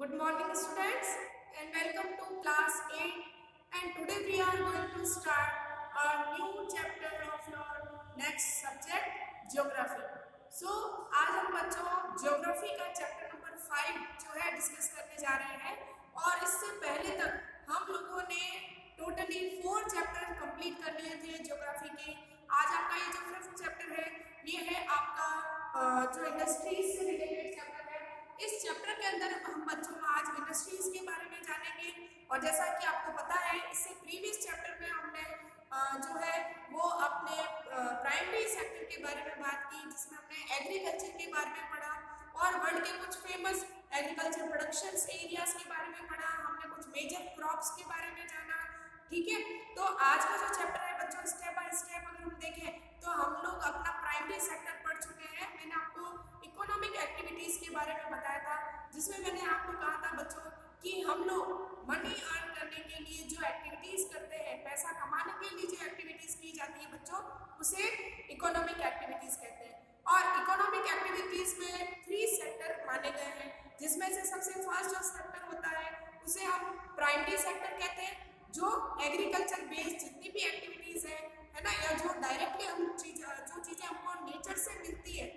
Good morning students and welcome to class 8 and today we are going to start a new chapter of your next subject geography. So आज हम बच्चों geography का chapter number 5 जो है discuss करने जा रहे हैं और इससे पहले तक हम लोगों ने टोटली 4 चैप्टर कंप्लीट कर लिए थे geography के। आज आपका ये जो 5th चैप्टर है ये है आपका जो इंडस्ट्रीज से रिलेटेड चैप्टर है। इस चैप्टर के अंदर हम बच्चों आज इंडस्ट्रीज के बारे में जानेंगे और जैसा कि आपको पता है इससे प्रीवियस चैप्टर में हमने जो है वो अपने प्राइमरी सेक्टर के बारे में बात की, जिसमें हमने एग्रीकल्चर के बारे में पढ़ा और वर्ल्ड के कुछ फेमस एग्रीकल्चर प्रोडक्शन एरियाज के बारे में पढ़ा। हमने कुछ मेजर क्रॉप्स के बारे में जाना। ठीक है, तो आज का जो चैप्टर है बच्चों स्टेप बाय स्टेप अगर हम देखें तो हम लोग अपना प्राइमरी सेक्टर पढ़ चुके हैं। मैंने आपको इकोनॉमिक एक्टिविटीज के बारे में बताया था, जिसमें मैंने आपको कहा था बच्चों कि हम लोग मनी अर्न करने के लिए जो एक्टिविटीज करते हैं, पैसा कमाने के लिए जो एक्टिविटीज की जाती है बच्चों, उसे इकोनॉमिक एक्टिविटीज कहते हैं। और इकोनॉमिक एक्टिविटीज में 3 सेक्टर माने गए हैं, जिसमें से सबसे फर्स्ट जो सेक्टर होता है उसे हम प्राइमरी सेक्टर कहते हैं, जो एग्रीकल्चर बेस्ड जितनी भी एक्टिविटीज है ना, या जो डायरेक्टली हम जो चीजें हमको नेचर से मिलती है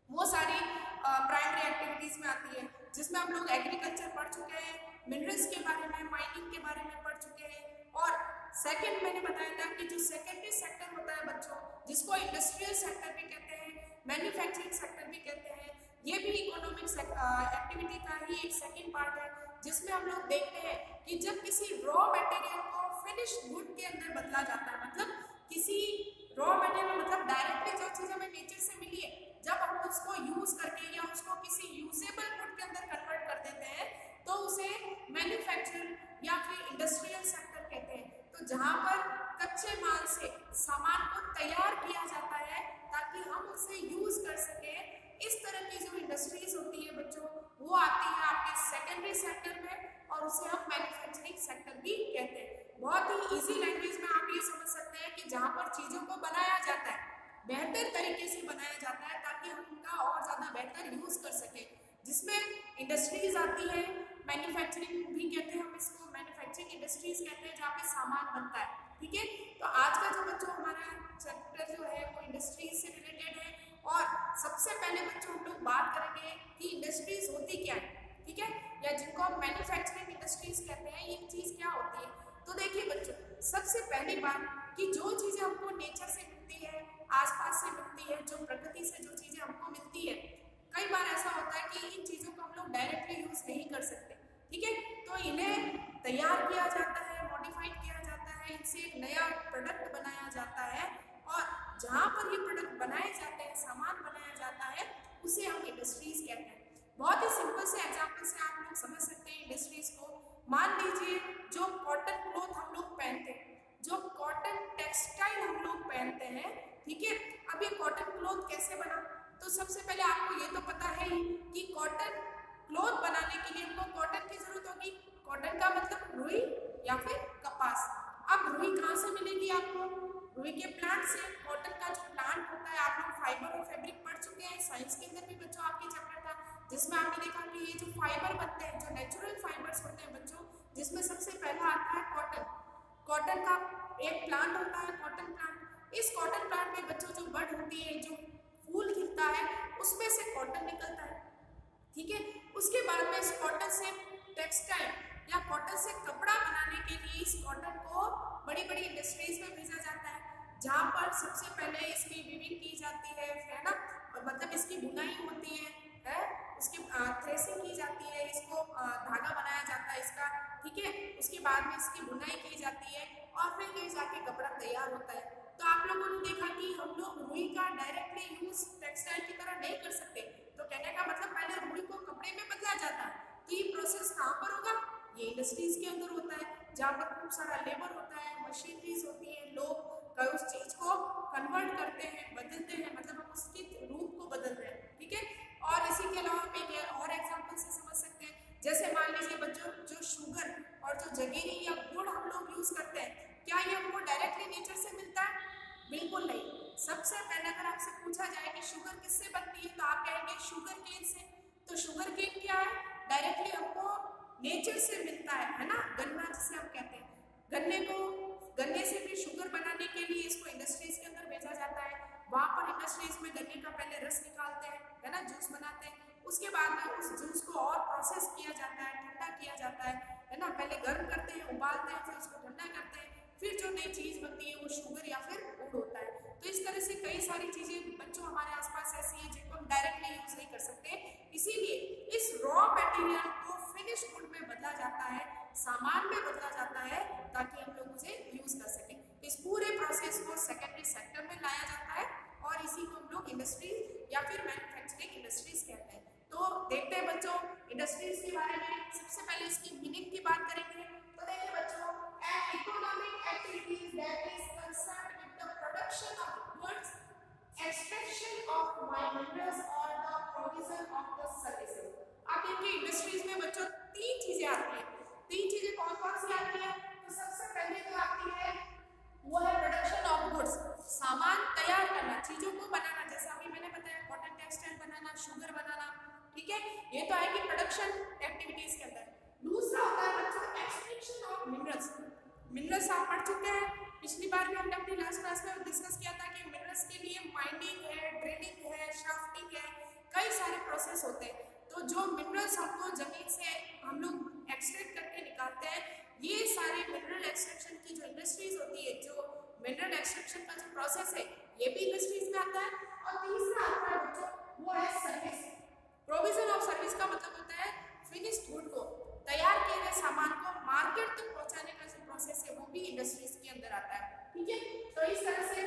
वो सारी प्राइमरी एक्टिविटीज में आती है, जिसमें हम लोग एग्रीकल्चर पढ़ चुके हैं, मिनरल्स के बारे में, माइनिंग के बारे में पढ़ चुके हैं। और सेकंड मैंने बताया था कि जो सेकेंडरी सेक्टर होता है बच्चों, जिसको इंडस्ट्रियल सेक्टर भी कहते हैं, मैन्युफैक्चरिंग सेक्टर भी कहते हैं, ये भी इकोनॉमिक एक्टिविटी का ही एक सेकेंड पार्ट है, जिसमें हम लोग देखते हैं कि जब किसी रॉ मटेरियल को फिनिश्ड गुड के अंदर बदला जाता है, मतलब किसी रॉ मटेरियल मतलब डायरेक्टली जो चीज हमें नेचर से मिली है, जब हम उसको यूज करके या उसको किसी यूजेबल गुड के अंदर कन्वर्ट कर देते हैं तो उसे मैन्युफैक्चर या फिर इंडस्ट्रियल सेक्टर कहते हैं। तो जहां पर कच्चे माल से सामान को तैयार किया जाता है ताकि हम उसे यूज कर सके, इस तरह की जो इंडस्ट्रीज होती है बच्चों वो आती है आपके सेकेंडरी सेक्टर में और उसे हम मैन्युफैक्चरिंग सेक्टर भी कहते हैं। बहुत ही इजी लैंग्वेज में आप ये समझ सकते हैं कि जहां पर चीजों को बनाया जाता है, बेहतर तरीके से बनाया जाता है ताकि हम उनका और ज्यादा बेहतर यूज कर सके, जिसमें इंडस्ट्रीज आती है। मैन्युफैक्चरिंग भी कहते हैं हम इसको, मैन्युफैक्चरिंग इंडस्ट्रीज कहते हैं जहाँ पे सामान बनता है। ठीक है, तो आज का जो बच्चों हमारा चैप्टर जो है वो इंडस्ट्रीज से रिलेटेड है और सबसे पहले बच्चों हम लोग बात करेंगे कि इंडस्ट्रीज होती क्या है। ठीक है, या जिनको हम मैन्युफैक्चरिंग इंडस्ट्रीज कहते हैं, ये चीज क्या होती है। तो देखिए बच्चों, सबसे पहली बात कि जो चीजें हमको नेचर से मिलती है, आसपास से मिलती है, जो प्रकृति से जो चीजें हमको मिलती है, कई बार ऐसा होता है कि इन चीजों को हम लोग डायरेक्टली यूज नहीं कर सकते। ठीक है, तो इन्हें तैयार किया जाता है, मॉडिफाइड किया जाता है, इनसे एक नया प्रोडक्ट बनाया जाता है और जहाँ पर ये प्रोडक्ट बनाए जाते हैं, सामान बनाया जाता है, उसे हम इंडस्ट्रीज कहते हैं। बहुत ही सिंपल से एग्जाम्पल से आप लोग समझ सकते हैं इंडस्ट्रीज को। मान लीजिए जो कॉटन क्लॉथ हम लोग पहनते हैं, जो कॉटन टेक्सटाइल हम लोग पहनते हैं, ठीक है, अब ये कॉटन क्लॉथ कैसे बना, तो सबसे पहले आपको ये तो पता है ही कि कॉटन क्लॉथ बनाने के लिए हमको कॉटन की जरूरत होगी। कॉटन का मतलब रुई या फिर कपास। अब रुई कहाँ से मिलेगी आपको, रुई के प्लांट से। कॉटन का जो प्लांट होता है, आप लोग फाइबर और फैब्रिक पढ़ चुके हैं, साइंस के अंदर भी बच्चों आपके चैप्टर था, जिसमें आपने देखा कि ये जो फाइबर बनते हैं, जो नेचुरल फाइबर्स होते हैं बच्चों, जिसमें सबसे पहला आता है कॉटन। कॉटन का एक प्लांट होता है, कॉटन प्लांट। इस कॉटन प्लांट में बच्चों जो बड होती है, जो फूल खिलता है, उसमें से कॉटन निकलता है। ठीक है, उसके बाद में इस कॉटन से टेक्सटाइल या कॉटन से कपड़ा बनाने के लिए इस कॉटन को बड़ी बड़ी इंडस्ट्रीज में भेजा जाता है, जहाँ पर सबसे पहले इसकी वीविंग की जाती है ना, और मतलब इसकी बुनाई होती है, उसकी थ्रेसिंग की जाती है, इसको धागा बनाया जाता है इसका। ठीक है, उसके बाद में इसकी बुनाई की जाती है और फिर ये जाके कपड़ा तैयार होता है। तो आप लोगों ने देखा कि हम लोग रुई का डायरेक्टली यूज टेक्सटाइल की तरह नहीं कर सकते, तो कहने का मतलब पहले रुई को कपड़े में बदला जाता है। तो ये प्रोसेस कहाँ पर होगा, ये इंडस्ट्रीज के अंदर होता है, जहाँ पर खूब सारा लेबर होता है, मशीनरीज होती है, लोग उस चीज को कन्वर्ट करते हैं, बदलते हैं, मतलब हम उसके रूप को बदल रहे हैं। ठीक है, और इसी के अलावा हम एक और एग्जांपल से समझ सकते हैं, जैसे मान लीजिए बच्चों जो शुगर और जो जगेरी या गुड़ हम लोग यूज करते हैं, क्या ये हमको डायरेक्टली नेचर से मिलता है? बिल्कुल नहीं। सबसे पहले अगर आपसे पूछा जाए कि शुगर किससे बनती है, तो आप कहेंगे शुगर केन से। तो शुगर केन क्या है? डायरेक्टली हमको नेचर से मिलता है ना, गन्ना जिसे हम कहते हैं। गन्ने से फिर शुगर बनाने के लिए इसको इंडस्ट्रीज के अंदर भेजा जाता है। वहाँ पर इंडस्ट्रीज में गन्ने का पहले रस निकालते हैं, है ना, जूस बनाते हैं। उसके बाद में उस जूस को और प्रोसेस किया जाता है, ठंडा किया जाता है ना। पहले गर्म करते हैं, उबालते हैं, फिर उसको ठंडा करते हैं, फिर जो नई चीज बनती है वो शुगर या फिर गुड़ होता है। तो इस तरह से कई सारी चीजें बच्चों हमारे आसपास ऐसी है जिनको हम डायरेक्टली यूज नहीं कर सकते। इसीलिए इस रॉ मटेरियल को फिनिश गुड में बदला जाता है, सामान में बदला जाता है, ताकि हम लोग उसे यूज कर सकें। इस पूरे प्रोसेस को सेकेंडरी सेक्टर में लाया जाता है और इसी को हम लोग इंडस्ट्री या फिर मैन्युफैक्चरिंग इंडस्ट्रीज कहते हैं। तो देखते हैं बच्चों इंडस्ट्रीज के बारे में। सबसे पहले इसकी मीनिंग की बात करेंगे। तो देखिए बच्चों, an economic activities that is concerned with the production of goods, extraction of minerals or the provision of the services। आप देखिए इंडस्ट्रीज में बच्चों तीन चीजें आती हैं। तीन चीजें कौन कौन सी आती हैं? तो सबसे पहले जो आती है वो है प्रोडक्शन ऑफ गुड्स, सामान तैयार करना, चीजों को बनाना। जैसा अभी मैंने बताया कॉटन टेक्सटाइल बनाना, शुगर बनाना, ठीक है, ये तो आएगी प्रोडक्शन एक्टिविटीज के अंदर। दूसरा होता है बच्चों एक्सट्रैक्शन ऑफ मिनरल्स। मिनरल्स आप पढ़ चुके हैं, पिछली बार भी हमने अपनी लास्ट क्लास में डिस्कस किया था कि मिनरल्स के लिए माइनिंग है, ड्रिलिंग है, शाफ्टिंग है, कई सारे प्रोसेस होते हैं। तो जो मिनरल्स हमको जमीन से हम लोग एक्सट्रैक्ट करके निकालते हैं, ये सारे मिनरल एक्सट्रैक्शन की जो इंडस्ट्रीज होती है, जो मिनरल एक्सट्रैक्शन का जो प्रोसेस है, ये भी इंडस्ट्रीज में आता है। और तीसरा आता है बच्चों वो है सर्विस। प्रोविजन ऑफ सर्विस का मतलब होता है फिनिश्ड गुड को, तैयार किए गए सामान को मार्केट तक पहुंचाने का जो प्रोसेस है वो भी इंडस्ट्रीज के अंदर आता है, ठीक है। तो इस तरह से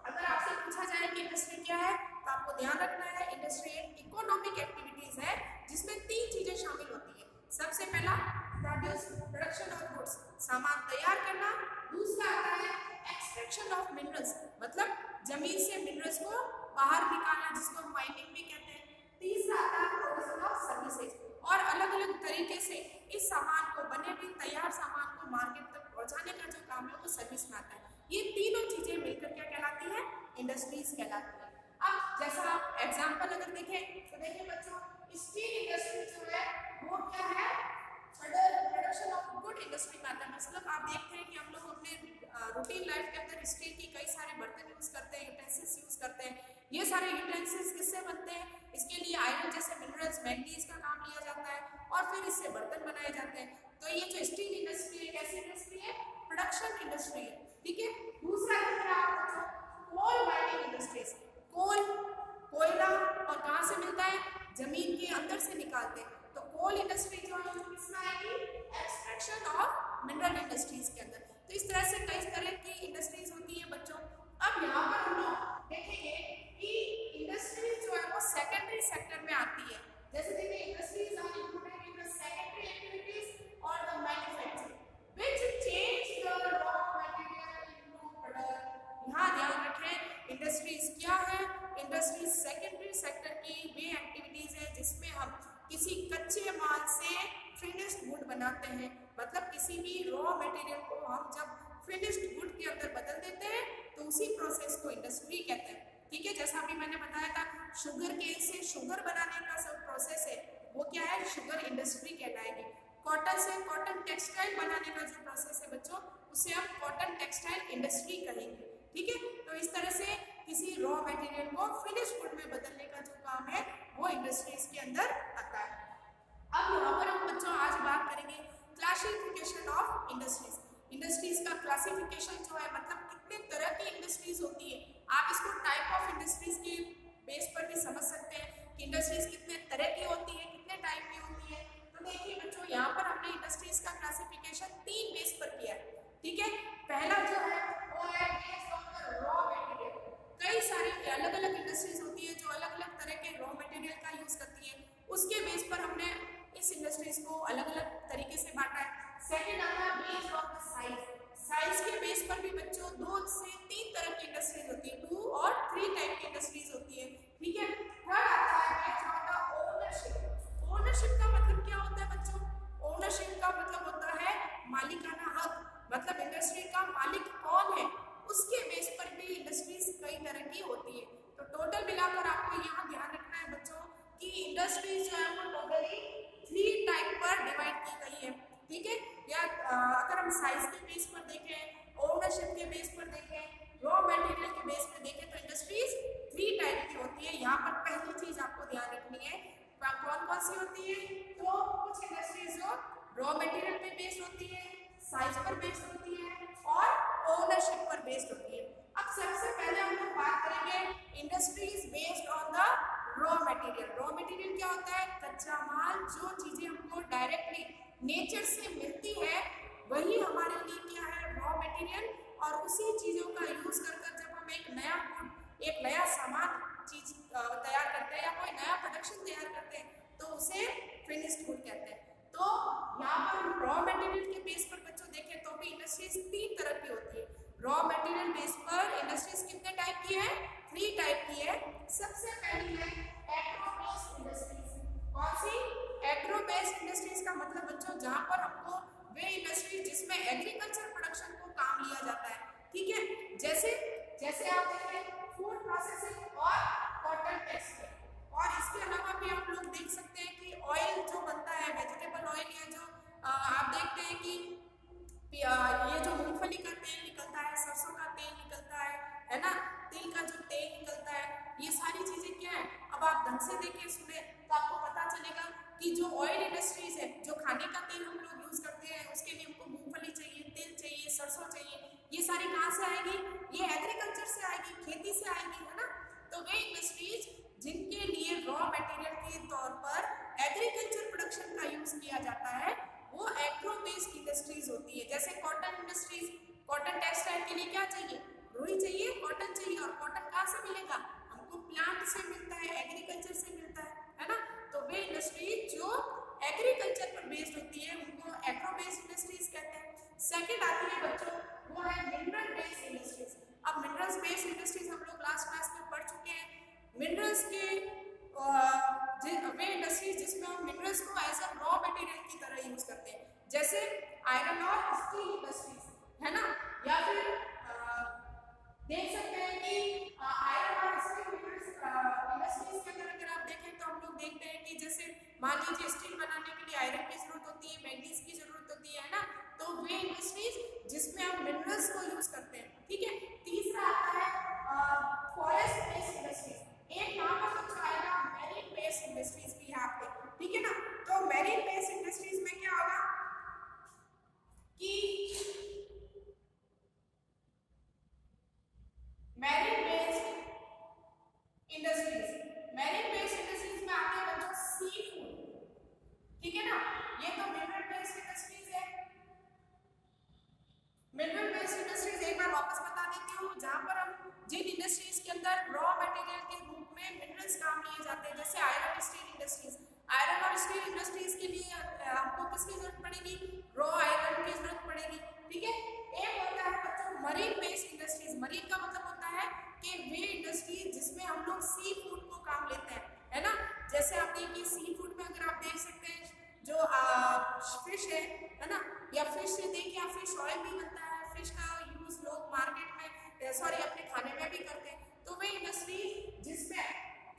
अगर आपसे पूछा जाए कि इंडस्ट्री क्या है, तो आपको ध्यान रखना है इंडस्ट्री एक इकोनॉमिक एक्टिविटीज है जिसमें तीन चीजें शामिल होती है। सबसे पहला प्रोडक्शन ऑफ गुड्स, सामान तैयार करना। दूसरा आता है एक्सट्रैक्शन ऑफ मिनरल्स, मतलब जमीन से मिनरल्स को बाहर निकालना, जिसको हम माइनिंग भी कहते हैं। तीसरा आता है प्रोविजन ऑफ सर्विसेज, और अलग अलग तरीके से इस सामान को, बने हुए तैयार सामान को मार्केट तक पहुंचाने का जो काम है वो सर्विस में आता है। ये तीनों चीजें मिलकर क्या कहलाती है? इंडस्ट्रीज कहलाती है। अब जैसा आप एग्जांपल अगर देखें तो देखिए बच्चों, स्टील इंडस्ट्री जो है वो क्या है? प्रोडक्शन ऑफ गुड इंडस्ट्री में आता है। मतलब आप देखते हैं कि हम लोग अपने रूटीन लाइफ के अंदर स्टील की कई सारे बर्तन यूज करते हैं, यूटेंसिल्स यूज करते हैं। ये सारे यूटेंसिल्स किससे बनते हैं? इसके लिए आयरन जैसे मिनरल्स, मैंगनीज का काम लिया जाता है और फिर इससे बर्तन बनाए जाते हैं। तो ये जो स्टील इंडस्ट्री है कैसी इंडस्ट्री है? प्रोडक्शन इंडस्ट्री है, ठीक है। दूसरा दिख रहा है आपको कोल माइनिंग इंडस्ट्रीज। कोयला और कहाँ से मिलता है? जमीन के अंदर से निकालते हैं। तो कोल इंडस्ट्री जो है किसमें आएगी? एक्सट्रैक्शन ऑफ मिनरल इंडस्ट्रीज के अंदर। तो इस तरह से कई तरह की इंडस्ट्रीज होती है बच्चों। अब यहाँ पर हम लोग देखेंगे कि इंडस्ट्रीज जो है वो सेकेंडरी सेक्टर में आती है। जैसे देखिए industries are included in the secondary activities और the manufacturing which change the raw material into product. यहाँ ध्यान रखें इंडस्ट्रीज क्या है? इंडस्ट्रीज सेकेंडरी सेक्टर की वे एक्टिविटीज है जिसमें हम किसी कच्चे माल से फिनिश्ड गुड बनाते हैं। मतलब किसी भी रॉ मटेरियल को हम जब फिनिश्ड गुड के अंदर बदल देते हैं तो उसी प्रोसेस को इंडस्ट्री कहते हैं, ठीक है। जैसा अभी मैंने बताया था शुगर केन से शुगर बनाने का सब प्रोसेस है वो क्या है? शुगर इंडस्ट्री कहलाएगी। कॉटन से कॉटन टेक्सटाइल बनाने का जो प्रोसेस है बच्चों उसे हम कॉटन टेक्सटाइल इंडस्ट्री कहेंगे, ठीक है। तो इस तरह से किसी रॉ मटेरियल को फिनिश गुड में बदलने का जो काम है वो इंडस्ट्रीज के अंदर आता है। अब यहाँ पर हम बच्चों आज बात करेंगे क्लासिफिकेशन ऑफ इंडस्ट्रीज। इंडस्ट्रीज का क्लासिफिकेशन जो है मतलब कितने तरह की इंडस्ट्रीज होती है। आप इसको टाइप ऑफ इंडस्ट्रीज के बेस पर भी समझ सकते हैं कि इंडस्ट्रीज कितने तरह की होती है, कितने टाइप की होती है। तो देखिए बच्चों यहाँ पर हमने इंडस्ट्रीज का क्लासिफिकेशन तीन बेस पर किया है, ठीक है। पहला जो है वो है based on the raw material. कई सारी अलग अलग इंडस्ट्रीज होती है जो अलग अलग तरह के रॉ मटेरियल का यूज करती है, उसके बेस पर हमने इस इंडस्ट्रीज को अलग अलग तरीके से बांटा है। सेकंड आता है based on the size. Size के बेस पर भी बच्चों 2 से 3 तरह की इंडस्ट्रीज होती है, 2 और 3 टाइप की इंडस्ट्रीज होती है, ठीक है। थर्ड आता है based on the ownership. Ownership का मतलब क्या होता है बच्चों? ओनरशिप का मतलब होता है मालिकाना हक। मतलब इंडस्ट्री का मालिक कौन है उसके बेस पर भी इंडस्ट्रीज कई तरह की होती है। तो टोटल मिलाकर आपको यहाँ ध्यान रखना है बच्चों कि इंडस्ट्रीज जो है वो टोटली 3 टाइप पर डिवाइड की गई है, ठीक है। या अगर हम साइज के बेस पर देखें, ओनरशिप के बेस पर देखें, रॉ मटेरियल के बेस पर देखें, तो इंडस्ट्रीज 3 टाइप की होती है। यहाँ पर पहली चीज आपको ध्यान रखनी है, कौन कौन सी होती है। तो कुछ इंडस्ट्रीज जो रॉ मटेरियल पे बेस्ड होती है, साइज पर बेस्ड होती है और ओनरशिप पर बेस्ड होती है। अब सबसे पहले हम लोग बात करेंगे industries based on the raw material. Raw material क्या होता है, कच्चा माल, जो चीजें हमको डायरेक्टली नेचर से मिलती है वही हमारे लिए क्या है, रॉ मटेरियल। और उसी चीजों का यूज कर जब हम एक नया गुड, एक नया सामान चीज तैयार करते हैं या कोई नया प्रोडक्शन तैयार करते हैं तो उसे फिनिश्ड गुड कहते हैं। तो यहाँ पर हम रॉ मटेरियल के बेस पर बच्चों देखें तो भी इंडस्ट्रीज 3 तरह की होती है। रॉ मटेरियल बेस पर इंडस्ट्रीज कितने टाइप की है, 3 टाइप की है। सबसे पहली है एग्रो बेस्ड इंडस्ट्रीज। कौन सी, एग्रो बेस्ड इंडस्ट्रीज का मतलब बच्चों जहाँ पर हमको वे इंडस्ट्रीज जिसमें एग्रीकल्चर प्रोडक्शन को काम लिया जाता है, ठीक है। जैसे आप देखें फूड प्रोसेसिंग और कॉटन टेक्सटाइल। और इसके अलावा भी हम लोग देख सकते हैं कि ऑयल जो बनता है, वेजिटेबल ऑयल, या जो आप देखते हैं कि ये जो मूंगफली का तेल निकलता है, सरसों का तेल निकलता है ना, तिल का जो तेल निकलता है, ये सारी चीजें क्या है। अब आप ढंग से देखें सुने तो आपको पता चलेगा कि जो ऑयल इंडस्ट्रीज है, जो खाने का तेल हम लोग यूज करते हैं, उसके लिए हमको मूंगफली चाहिए, तिल चाहिए, सरसों चाहिए, ये सारी कहाँ से आएगी, ये एग्रीकल्चर से आएगी, खेती से आएगी, है ना। तो वे इंडस्ट्रीज जिनके लिए रॉ मटेरियल के तौर पर एग्रीकल्चर प्रोडक्शन का यूज किया जाता है वो एग्रो बेस्ड इंडस्ट्रीज होती है। जैसे कॉटन इंडस्ट्रीज, कॉटन टेक्सटाइल के लिए क्या चाहिए, रुई चाहिए, कॉटन चाहिए। और कॉटन कहाँ से मिलेगा, हमको प्लांट से मिलता है, एग्रीकल्चर से मिलता है ना। तो वे इंडस्ट्रीज जो एग्रीकल्चर पर बेस्ड होती है उनको एग्रो बेस्ड इंडस्ट्रीज कहते हैं। सेकेंड आती है बच्चों, वो है मिनरल बेस्ड इंडस्ट्रीज। अब मिनरल्स बेस्ड इंडस्ट्रीज हम लोग लास्ट क्लास में पढ़ चुके हैं। मिनरल्स के वे इंडस्ट्रीज जिसमें हम मिनरल्स को एज अ रॉ मटेरियल की तरह यूज करते हैं, जैसे आयरन और स्टील इंडस्ट्रीज, है ना। या फिर देख सकते हैं कि आयरन और स्टील इंडस्ट्रीज के अंदर अगर आप देखें तो हम लोग देखते हैं कि जैसे मान लीजिए स्टील बनाने के लिए आयरन की जरूरत होती है, मैग्नीज की जरूरत होती है ना। तो वे इंडस्ट्रीज जिसमें हम मिनरल्स को यूज करते हैं, ठीक है। तीसरा आता है फॉरेस्ट बेस्ड इंडस्ट्रीज। एक नाम पर कुछ आएगा मैरीन बेस्ड इंडस्ट्रीज भी है आपके, ठीक है ना। तो मैरीन बेस्ड इंडस्ट्रीज में क्या होगा कि मैरीन बेस्ड इंडस्ट्रीज में आते हैं बच्चों सी फूड, ठीक है ना। ये तो मिनरल बेस्ड इंडस्ट्रीज है। मिनरल बेस्ड इंडस्ट्रीज एक बार वापस बता देती हूँ, जहाँ पर हम जिन इंडस्ट्रीज के अंदर रॉ मटेरियल के रूप में मिनरल्स काम लिए जाते हैं, जैसे आयरन स्टील इंडस्ट्रीज। आयरन और स्टील इंडस्ट्रीज के लिए आपको किसकी जरूरत पड़ेगी, रॉ आयरन की जरूरत पड़ेगी, ठीक है। एक होता है बच्चों मरीन बेस्ड इंडस्ट्रीज। मरीन का मतलब होता है कि वे इंडस्ट्रीज जिसमें हम लोग सी फूड को काम लेते हैं, है ना। जैसे आप देखिए सी फूड में अगर आप देख सकते हैं जो फिश है ना, या फिश से देखिए आप फिश ऑयल भी बनता है, फिश का यूज लोग मार्केट में अपने खाने में भी करते हैं। तो वे इंडस्ट्री जिसमें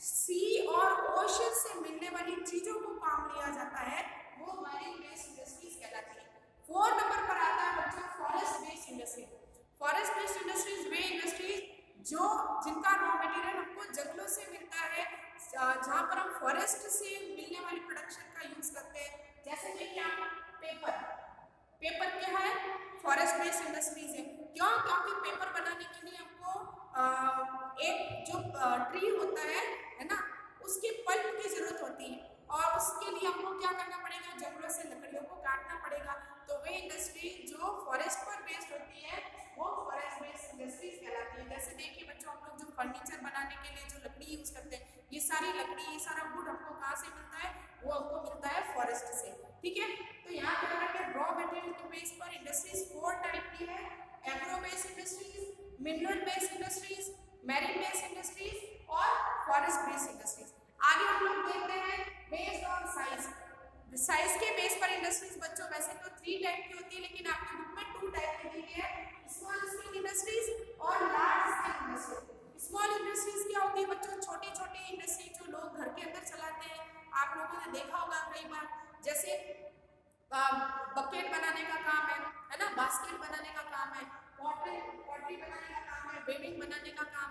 सी और ओशन से मिलने वाली चीजों को काम लिया जाता है वो मरीन बेस्ड इंडस्ट्रीज कहलाती है। 4 नंबर पर आता है बच्चों forest based industry. Forest based industries वे इंडस्ट्रीज जो जिनका रॉ मटेरियल हमको जंगलों से मिलता है, जहाँ पर हम फॉरेस्ट से मिलने वाली प्रोडक्शन का यूज करते हैं। जैसे देखिए आप पेपर क्या है, फॉरेस्ट बेस्ड इंडस्ट्रीज है। क्यों, क्योंकि पेपर बनाने के लिए हमको एक जो ट्री होता है ना, उसके पल्प की जरूरत होती है और उसके लिए हमको क्या करना पड़ेगा, जंगलों से लकड़ियों को काटना पड़ेगा। तो वे इंडस्ट्री जो फॉरेस्ट पर बेस्ड होती है वो फॉरेस्ट बेस्ड इंडस्ट्रीज कहलाती है। जैसे देखिए बच्चों हम लोग जो फर्नीचर बनाने के लिए जो लकड़ी यूज करते हैं, ये सारी लकड़ी, ये सारा वुड हमको कहाँ से मिलता है, वो हमको मिलता है फॉरेस्ट से, ठीक है। तो यहाँ ध्यान रखें रॉ मटेरियल के बेस पर इंडस्ट्रीज 4 टाइप की है, agro based industries, mineral based industries, marine based industries और फॉरेस्ट बेस्ड इंडस्ट्रीज। आगे हम लोग देखते हैं बेस्ड ऑन साइज। साइज के बेस पर इंडस्ट्रीज बच्चों वैसे तो 3 टाइप की होती है, लेकिन आपके बुक में 2 टाइप की दी गई है, स्मॉल स्केल इंडस्ट्रीज और large scale industries. Small industries क्या होती है बच्चों, छोटी छोटी इंडस्ट्री जो लोग घर के अंदर चलाते हैं। आप लोगों ने देखा होगा कई बार जैसे बकेट बनाने का काम है ना, बास्केट बनाने का काम है, पॉटरी बनाने का काम है, वेविंग बनाने का काम